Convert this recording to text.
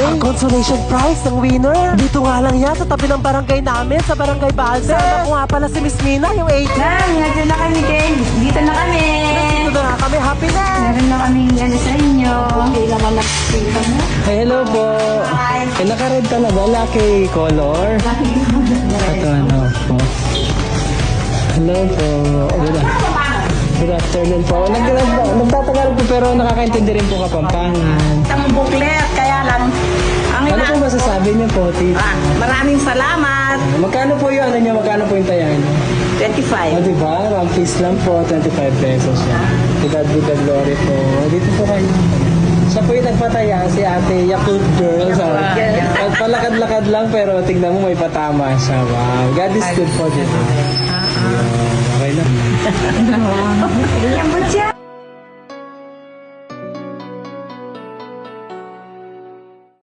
Ang consolation prize ng winner. Dito nga lang yan sa tabi ng barangay namin, sa barangay Balde. Sama ko nga pala si Miss Mina, yung 8. Lang, nandiyan na kami, Ken. Dito na kami. Dito na nga kami, happy na. Meron na kami ano sa inyo. Okay naman nagpila mo. Hello po. Naka-red talaga, lucky color. Ito ano po. Hello po. Good afternoon po. Nagtatagal po pero nakakaintindi rin po Kapampangan. Ang booklet, kaya lang, ang Ano po masasabi niyo po, tita? maraming salamat. Magkano po yung ano niyo? Magkano po yung tayan? 25. Diba? One piece lang po, 25 pesos siya. Edad glory po. Dito po kayo. Siya po yung nagpataya, si ate Yakult Girl. Palakad-lakad lang pero tignan mo may patama siya. Wow. God is good po dito. Okay lang. Yan ba siya?